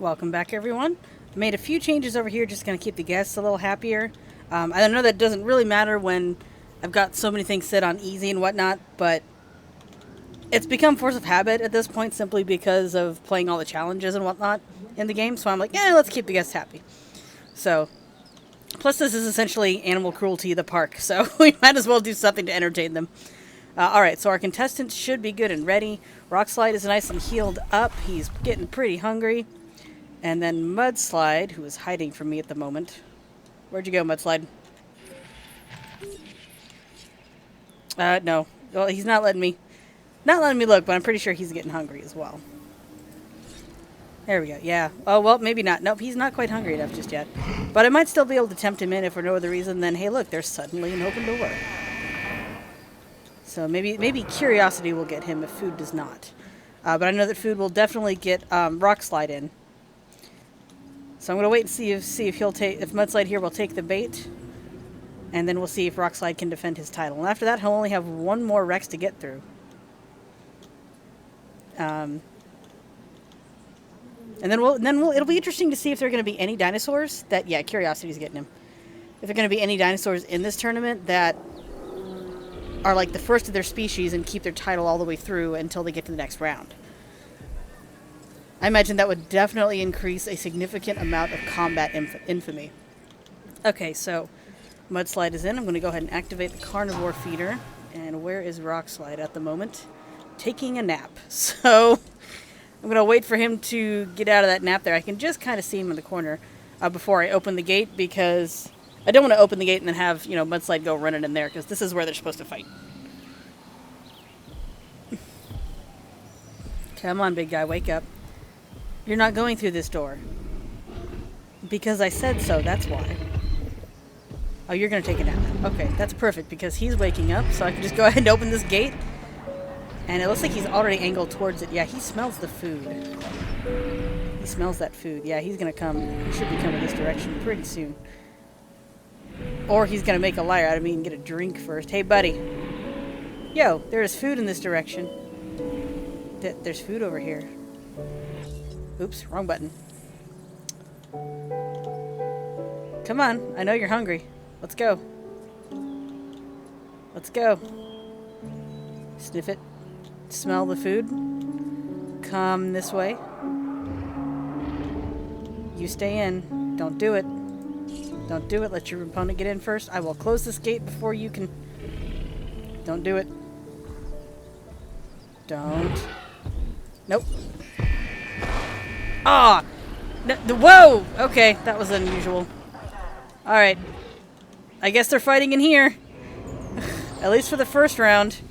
Welcome back, everyone. I made a few changes over here, just going to keep the guests a little happier. I know that doesn't really matter when I've got so many things set on easy and whatnot, but it's become force of habit at this point simply because of playing all the challenges and whatnot in the game. So I'm like, yeah, let's keep the guests happy. So, plus this is essentially animal cruelty of the park, so we might as well do something to entertain them. Alright, so our contestants should be good and ready. Rockslide is nice and healed up. He's getting pretty hungry. And then Mudslide, who is hiding from me at the moment. Where'd you go, Mudslide? No. Well, he's not letting me look, but I'm pretty sure he's getting hungry as well. There we go. Yeah. Oh, well, maybe not. Nope, he's not quite hungry enough just yet. But I might still be able to tempt him in if for no other reason than, hey, look, there's suddenly an open door. So maybe curiosity will get him if food does not. But I know that food will definitely get Rockslide in. So I'm going to wait and see if Mudslide here will take the bait. And then we'll see if Rockslide can defend his title. And after that, he'll only have one more Rex to get through. And then it'll be interesting to see if there are going to be any dinosaurs that, yeah, curiosity's getting him. If there are going to be any dinosaurs in this tournament that are like the first of their species and keep their title all the way through until they get to the next round. I imagine that would definitely increase a significant amount of combat infamy. Okay, so Mudslide is in. I'm going to go ahead and activate the carnivore feeder. And where is Rockslide at the moment? Taking a nap. So I'm going to wait for him to get out of that nap there. I can just kind of see him in the corner before I open the gate, because I don't want to open the gate and then have, Mudslide go running in there, because this is where they're supposed to fight. Come on, big guy, wake up. You're not going through this door. Because I said so, that's why. Oh, you're going to take a nap. Okay, that's perfect, because he's waking up, so I can just go ahead and open this gate. And it looks like he's already angled towards it. Yeah, he smells the food. He smells that food. Yeah, he's going to come. He should be coming this direction pretty soon. Or he's going to make a liar out of me and get a drink first. Hey, buddy. Yo, there's food in this direction. There's food over here. Oops, wrong button. Come on, I know you're hungry. Let's go. Let's go. Sniff it. Smell the food. Come this way. You stay in. Don't do it. Don't do it. Let your opponent get in first. I will close this gate before you can. Don't do it. Don't. Nope. Ah! No, whoa! Okay, that was unusual. Alright. I guess they're fighting in here. At least for the first round.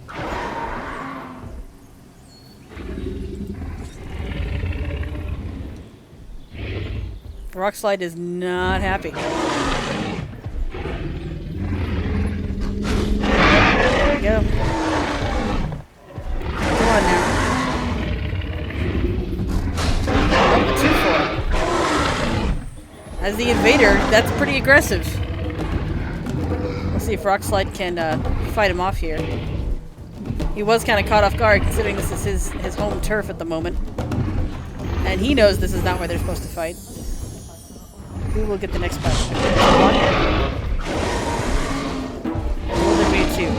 Rockslide is not happy. There we go. Come on now. As the invader, that's pretty aggressive. Let's see if Rockslide can fight him off here. He was kind of caught off guard, considering this is his home turf at the moment. And he knows this is not where they're supposed to fight. Who will get the next fight? One. Will there be two?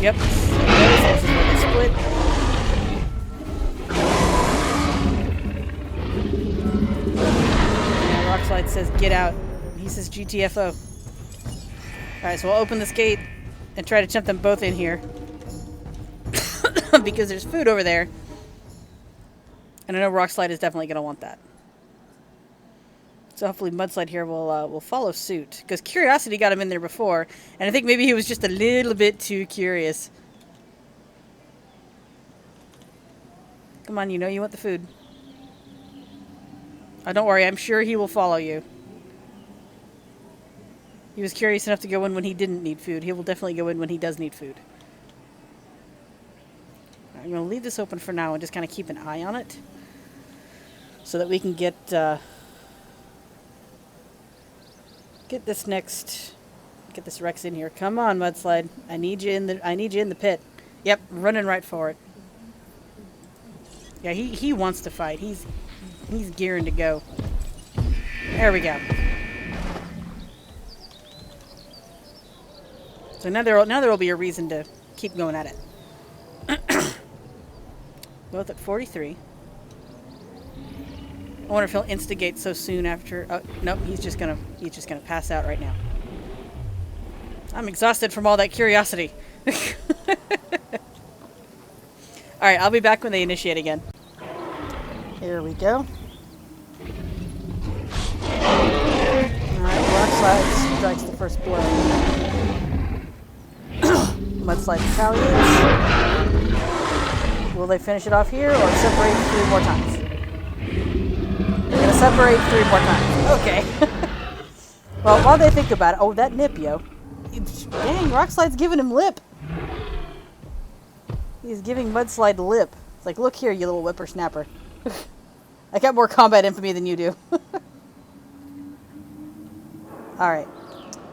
Yep. This is where they split. Rockslide says, get out. He says, GTFO. Alright, so we'll open this gate and try to tempt them both in here. Because there's food over there. And I know Rockslide is definitely going to want that. So hopefully Mudslide here will follow suit. Because curiosity got him in there before. And I think maybe he was just a little bit too curious. Come on, you know you want the food. Oh, don't worry, I'm sure he will follow you. He was curious enough to go in when he didn't need food. He will definitely go in when he does need food. I'm going to leave this open for now and just kind of keep an eye on it. So that we can get this Rex in here. Come on, Mudslide. I need you in the pit. Yep, running right for it. Yeah, he wants to fight. He's gearing to go. There we go. So now there will be a reason to keep going at it. Both at 43. I wonder if he'll instigate so soon after. Oh, nope, he's just gonna pass out right now. I'm exhausted from all that curiosity. Alright, I'll be back when they initiate again. Here we go. Alright, Rockslide strikes the first blow. Mudslide retaliates. Will they finish it off here or separate 3 more times? They're gonna separate 3 more times. Okay. Well, while they think about it, oh, that nip, yo. Dang, Rockslide's giving him lip. He's giving Mudslide lip. It's like, look here, you little whippersnapper. I got more combat infamy than you do. Alright.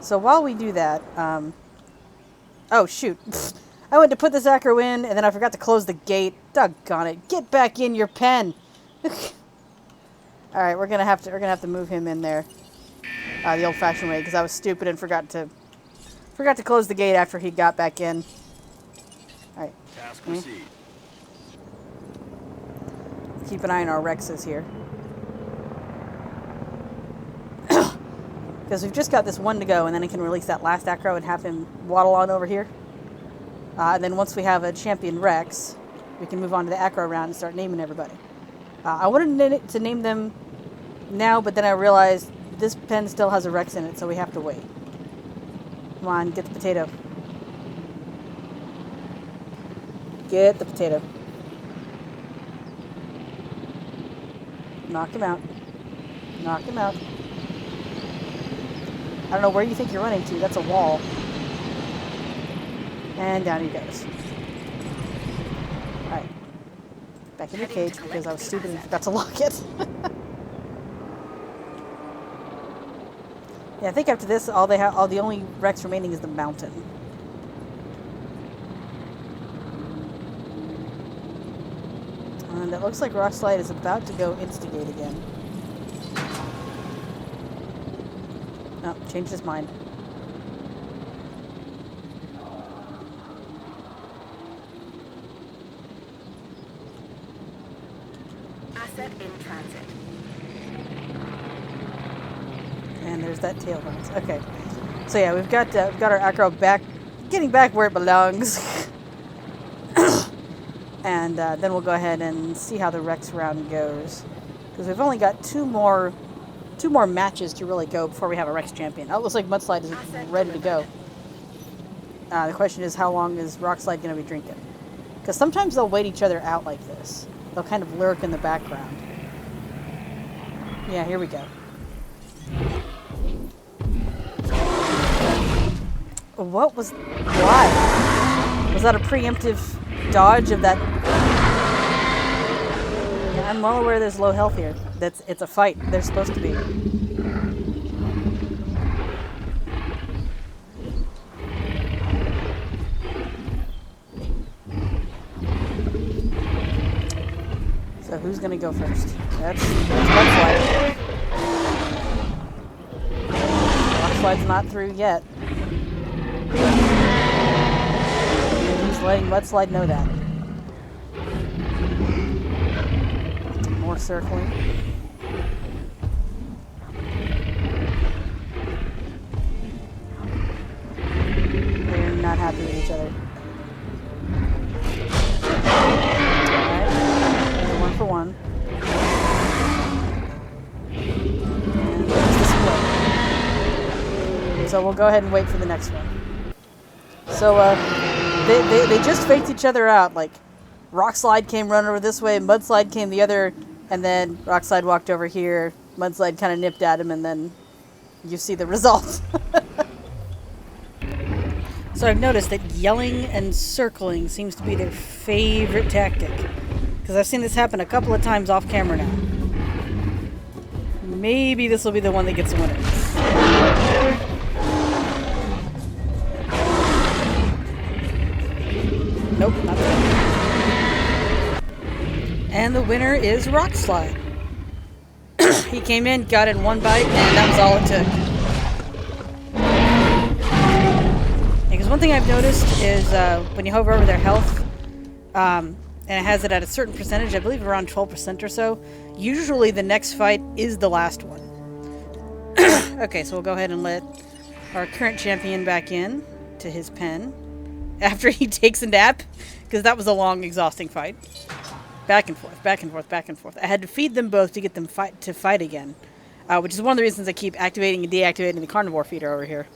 So while we do that, oh, shoot. I went to put this acro in, and then I forgot to close the gate. Doggone it. Get back in your pen. Alright, we're gonna have to move him in there. The old-fashioned way, because I was stupid and forgot to close the gate after he got back in. Alright. Task received. Keep an eye on our Rexes here. Because we've just got this one to go, and then I can release that last acro and have him waddle on over here. And then once we have a champion Rex, we can move on to the acro round and start naming everybody. I wanted to name them now, but then I realized this pen still has a Rex in it, so we have to wait. Come on, get the potato. Get the potato. Knock him out. Knock him out. I don't know where you think you're running to. That's a wall. And down he goes. Alright. Back in the cage because I was stupid and forgot to lock it. Yeah, I think after this, all the only Rex remaining is the mountain. And it looks like Rockslide is about to go instigate again. Oh, changed his mind. Asset in transit. And there's that tail bounce. Okay, so yeah, we've got our acro back, getting back where it belongs. And then we'll go ahead and see how the Rex round goes, because we've only got two more matches to really go before we have a Rex champion. Oh, it looks like Mudslide is ready to go. The question is, how long is Rockslide going to be drinking? Because sometimes they'll wait each other out like this. They'll kind of lurk in the background. Yeah, here we go. What was... Why? Was that a preemptive dodge of that? Yeah, I'm well aware there's low health here. It's a fight. They're supposed to be. So who's gonna go first? That's Mudslide. Rockslide's not through yet. He's letting Mudslide know that. More circling. They're not happy with each other. Alright. One for one. And there's the split. So we'll go ahead and wait for the next one. So, they just faked each other out. Like, Rockslide came running over this way, Mudslide came the other, and then Rockslide walked over here. Mudslide kind of nipped at him, and then you see the result. So I've noticed that yelling and circling seems to be their favorite tactic. Because I've seen this happen a couple of times off camera now. Maybe this will be the one that gets the winner. Nope, not that. And the winner is Rockslide. He came in, got it in one bite, and that was all it took. Because one thing I've noticed is when you hover over their health, and it has it at a certain percentage, I believe around 12% or so, usually the next fight is the last one. Okay, so we'll go ahead and let our current champion back in to his pen after he takes a nap, because that was a long, exhausting fight. Back and forth, back and forth, back and forth. I had to feed them both to get them to fight again, which is one of the reasons I keep activating and deactivating the carnivore feeder over here.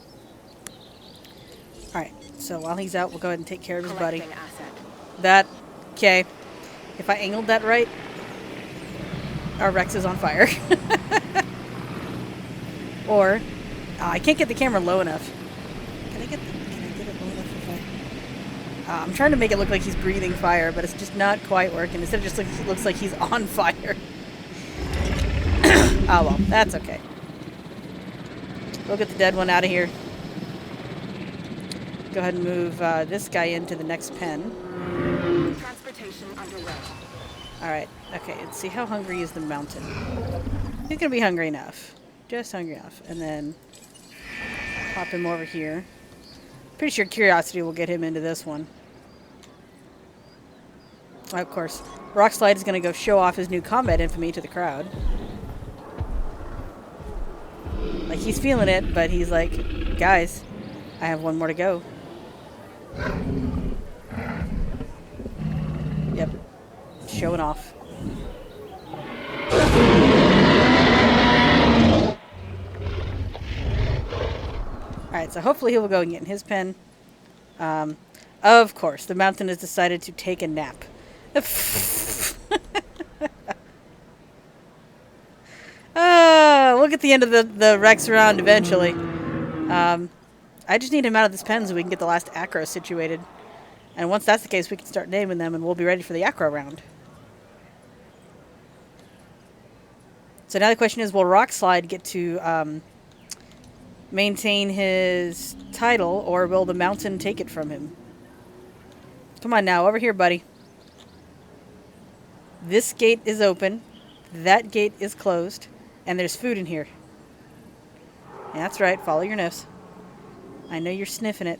Alright, so while he's out, we'll go ahead and take care of his buddy. That, okay. If I angled that right, our Rex is on fire. Or, I can't get the camera low enough. Can I get it low enough if I... I'm trying to make it look like he's breathing fire, but it's just not quite working. Instead, it just looks like he's on fire. Oh well, that's okay. We'll get the dead one out of here. Go ahead and move this guy into the next pen. Transportation underway. Alright, okay, let's see how hungry is the mountain. He's gonna be hungry enough. Just hungry enough. And then pop him over here. Pretty sure curiosity will get him into this one. Of course, Rockslide is gonna go show off his new combat infamy to the crowd. Like, he's feeling it, but he's like, guys, I have one more to go. Yep. Showing off. Alright, so hopefully he will go and get in his pen. Of course, the mountain has decided to take a nap. We'll get the end of the Rex round eventually. I just need him out of this pen so we can get the last acro situated. And once that's the case, we can start naming them and we'll be ready for the acro round. So now the question is, will Rockslide get to maintain his title, or will the mountain take it from him? Come on now, over here, buddy. This gate is open. That gate is closed. And there's food in here. Yeah, that's right, follow your nose. I know you're sniffing it.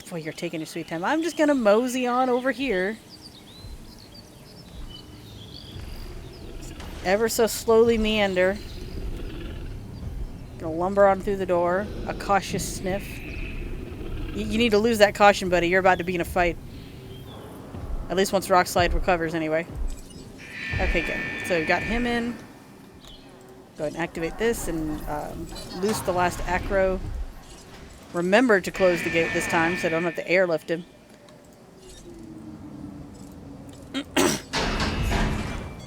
Boy, you're taking your sweet time. I'm just gonna mosey on over here. Ever so slowly meander. Gonna lumber on through the door. A cautious sniff. You need to lose that caution, buddy. You're about to be in a fight. At least once Rockslide recovers, anyway. Okay, good. So we've got him in. Go ahead and activate this and loose the last acro. Remember to close the gate this time so I don't have to airlift him.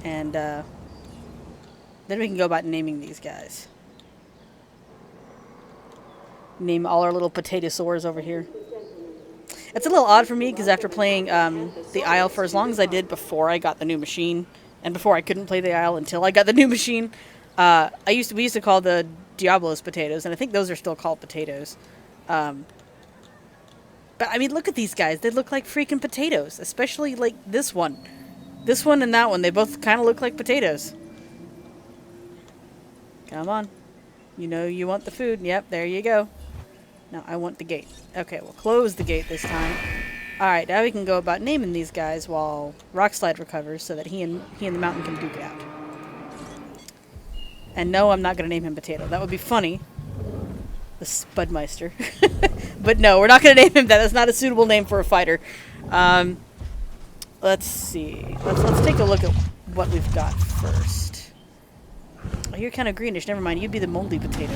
And then we can go about naming these guys. Name all our little potato sores over here. It's a little odd for me because after playing the Isle for as long as I did before I got the new machine, and before I couldn't play the Isle until I got the new machine, we used to call the Diablos potatoes, and I think those are still called potatoes. But I mean, look at these guys. They look like freaking potatoes, especially like this one. This one and that one, they both kind of look like potatoes. Come on. You know you want the food. Yep, there you go. Now I want the gate. Okay, we'll close the gate this time. Alright, now we can go about naming these guys while Rockslide recovers so that he and the mountain can duke it out. And no, I'm not going to name him Potato. That would be funny. The Spudmeister. But no, we're not going to name him that. That's not a suitable name for a fighter. Let's see. Let's take a look at what we've got first. Oh, you're kind of greenish. Never mind. You'd be the moldy potato.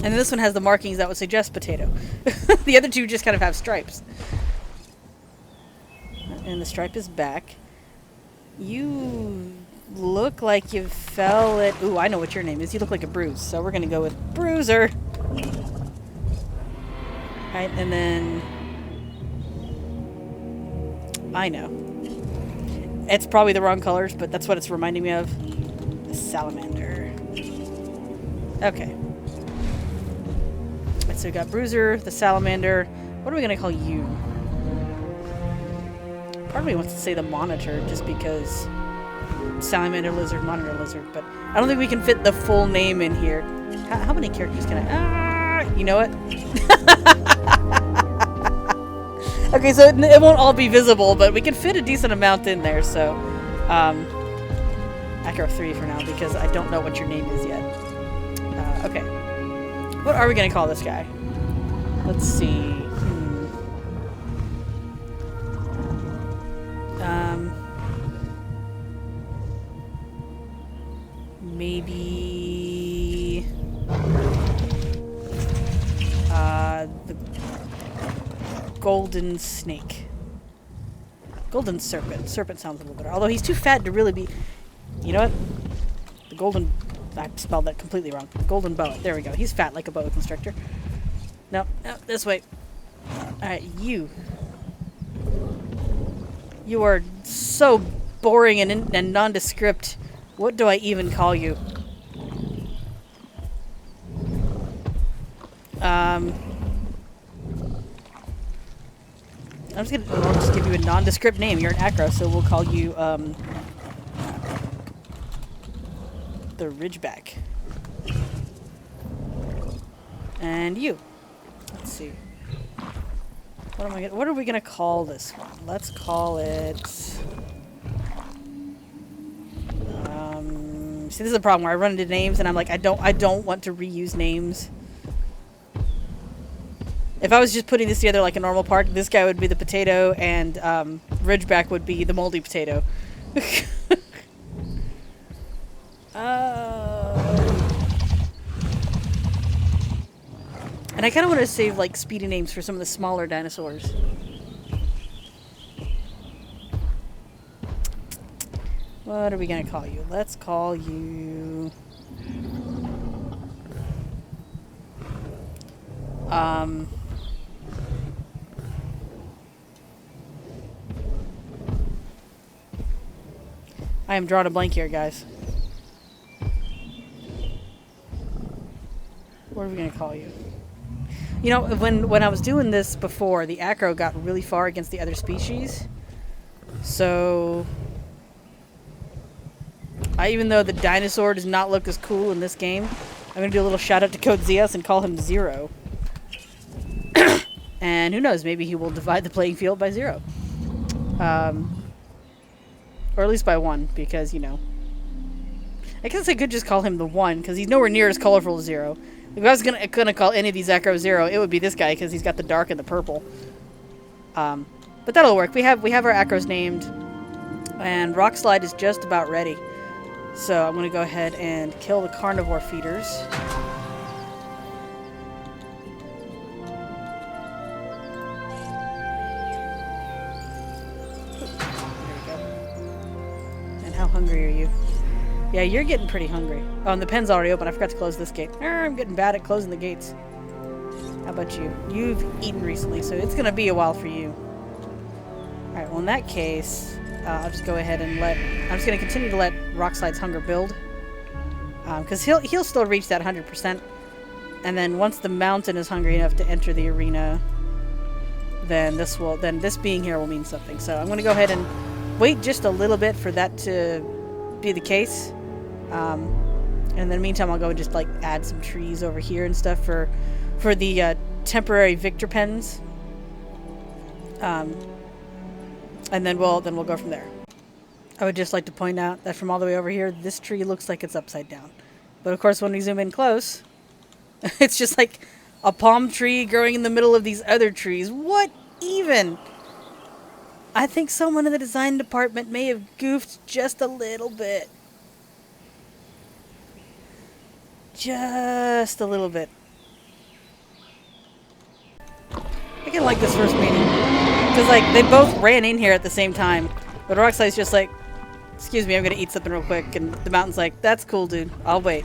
And then this one has the markings that would suggest potato. The other two just kind of have stripes. And the stripe is back. You look like you fell at... Ooh, I know what your name is. You look like a bruise. So we're going to go with Bruiser. Alright, and then... I know. It's probably the wrong colors, but that's what it's reminding me of. The Salamander. Okay. So we got Bruiser, the Salamander. What are we going to call you? Part of me wants to say the monitor, just because salamander lizard, monitor lizard, but I don't think we can fit the full name in here. How many characters can I... you know what? Okay, so it won't all be visible, but we can fit a decent amount in there, so... Acro 3 for now, because I don't know what your name is yet. Okay. What are we going to call this guy? Let's see. Maybe... the golden snake. Golden serpent. Serpent sounds a little better. Although he's too fat to really be... You know what? The golden... I spelled that completely wrong. Golden boa. There we go. He's fat like a boa constrictor. No, no, this way. Alright, you. You are so boring and nondescript. What do I even call you? I'll just give you a nondescript name. You're an acro, so we'll call you, the Ridgeback. And you. Let's see. What are we gonna call this one? Let's call it... see, this is a problem where I run into names and I'm like, I don't want to reuse names. If I was just putting this together like a normal park, this guy would be the potato and Ridgeback would be the moldy potato. And I kind of want to save like speedy names for some of the smaller dinosaurs. What are we going to call you? Let's call you... I am drawing a blank here, guys. What are we going to call you? You know, when I was doing this before, the acro got really far against the other species. So... even though the dinosaur does not look as cool in this game, I'm going to do a little shout out to Code ZS and call him Zero. And who knows, maybe he will divide the playing field by 0. Or at least by 1, because, you know. I guess I could just call him the 1, because he's nowhere near as colorful as 0. If I was gonna call any of these acro 0, it would be this guy, because he's got the dark and the purple. But that'll work. We have our acros named, and Rock Slide is just about ready. So I'm going to go ahead and kill the carnivore feeders. How hungry are you? Yeah, you're getting pretty hungry. Oh, and the pen's already open. I forgot to close this gate. I'm getting bad at closing the gates. How about you? You've eaten recently, so it's going to be a while for you. Alright, well in that case, I'll just go ahead and I'm just going to continue to let Rockslide's hunger build. Because he'll still reach that 100%. And then once the mountain is hungry enough to enter the arena, then this being here will mean something. So I'm going to go ahead and wait just a little bit for that to be the case. And in the meantime, I'll go and just like add some trees over here and stuff for the temporary victor pens. And then we'll go from there. I would just like to point out that from all the way over here, this tree looks like it's upside down. But of course, when we zoom in close, it's just like a palm tree growing in the middle of these other trees. What even? I think someone in the design department may have goofed just a little bit. Just a little bit. I kind of like this first meeting. Because, like, they both ran in here at the same time. But Rockslide's just like, excuse me, I'm going to eat something real quick. And the mountain's like, that's cool, dude. I'll wait.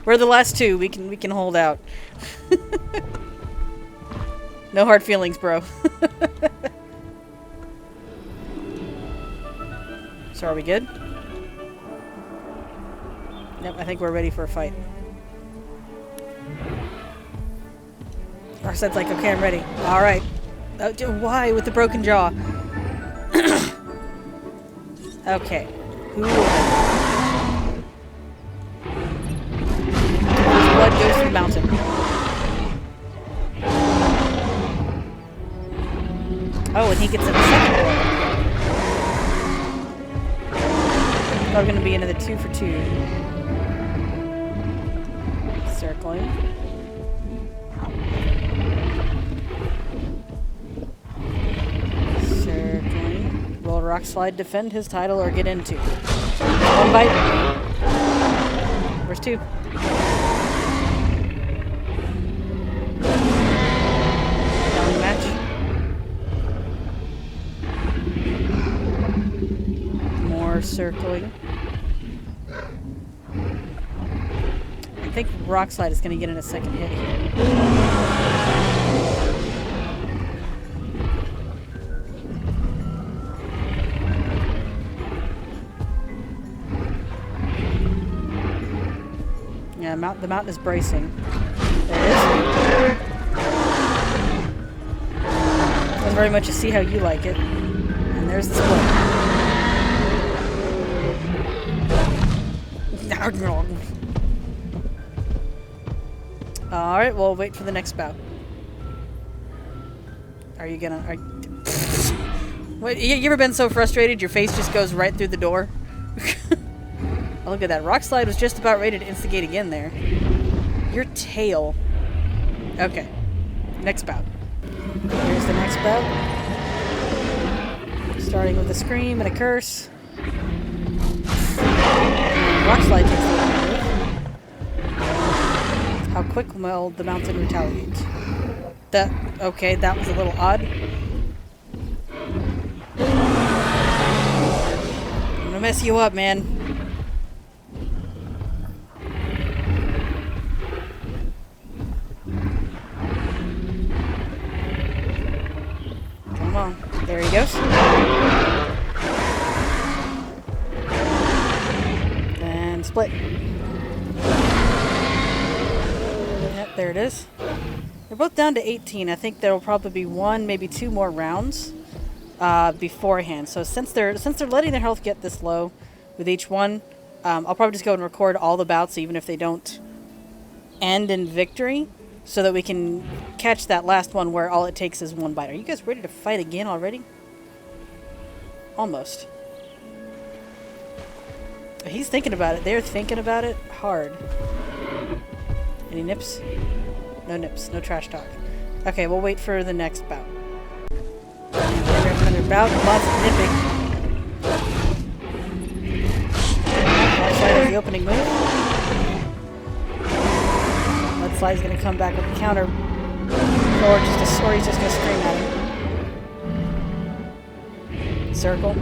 We're the last two. We can hold out. No hard feelings, bro. So are we good? Nope, I think we're ready for a fight. Arcside's like, okay, I'm ready. Alright. Why with the broken jaw? Okay. Who will win? His blood goes to the mountain. Oh, and he gets a second blow. Probably gonna be another 2 for 2. Circling. Circling. Will Rock Slide defend his title or get into? 1 bite. Where's 2? Down the match. More circling. I think Rock Slide is going to get in a second hit here. Yeah, the mountain is bracing. There it is. Doesn't very much to see how you like it. And there's the split. Alright, we'll wait for the next bout. Are you gonna... What, you ever been so frustrated your face just goes right through the door? Oh, look at that. Rock Slide was just about ready to instigate again there. Your tail. Okay. Next bout. Here's the next bout. Starting with a scream and a curse. Rock Slide takes the lead. How quick will the mountain retaliate? Okay, that was a little odd. I'm gonna mess you up, man. Come on. There he goes. And split. Yep, there it is. They're both down to 18. I think there will probably be 1, maybe 2 more rounds beforehand. So since they're letting their health get this low with each one, I'll probably just go and record all the bouts, even if they don't end in victory, so that we can catch that last one where all it takes is 1 bite. Are you guys ready to fight again already? Almost. He's thinking about it. They're thinking about it hard. Any nips? No nips. No trash talk. Okay, we'll wait for the next bout. We have another bout. Lots of nipping. Left side is the opening move. Left side is going to come back with a counter. Or he's just going to scream at him. Circle.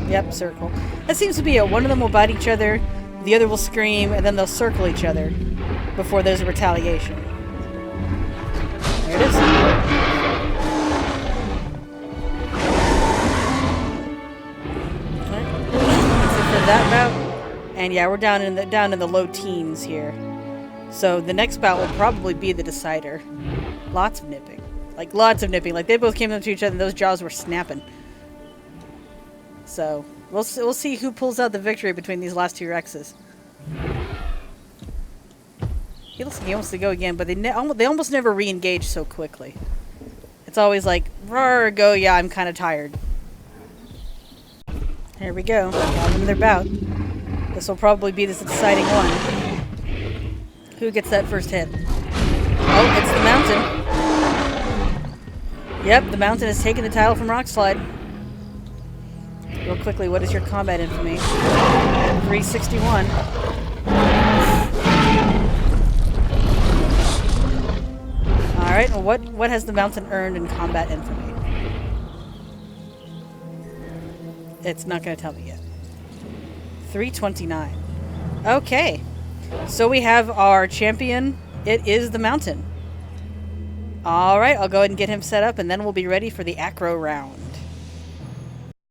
Yep, circle. That seems to be it. One of them will bite each other, the other will scream, and then they'll circle each other before there's a retaliation. There it is. Alright. That's it for that bout. And yeah, we're down in the low teens here. So the next bout will probably be the decider. Lots of nipping. Like, lots of nipping. Like, they both came up to each other and those jaws were snapping. So, we'll see who pulls out the victory between these last 2 Rexes. He looks like he wants to go again, but they almost never re-engage so quickly. It's always like, roar, go, yeah, I'm kind of tired. Here we go. Got another bout. This will probably be this exciting one. Who gets that first hit? Oh, it's the mountain. Yep, the mountain has taken the title from Rock Slide. Real quickly, what is your combat infamy? 361. Alright, well, what has the mountain earned in combat infamy? It's not going to tell me yet. 329. Okay. So we have our champion. It is the mountain. Alright, I'll go ahead and get him set up, and then we'll be ready for the acro round.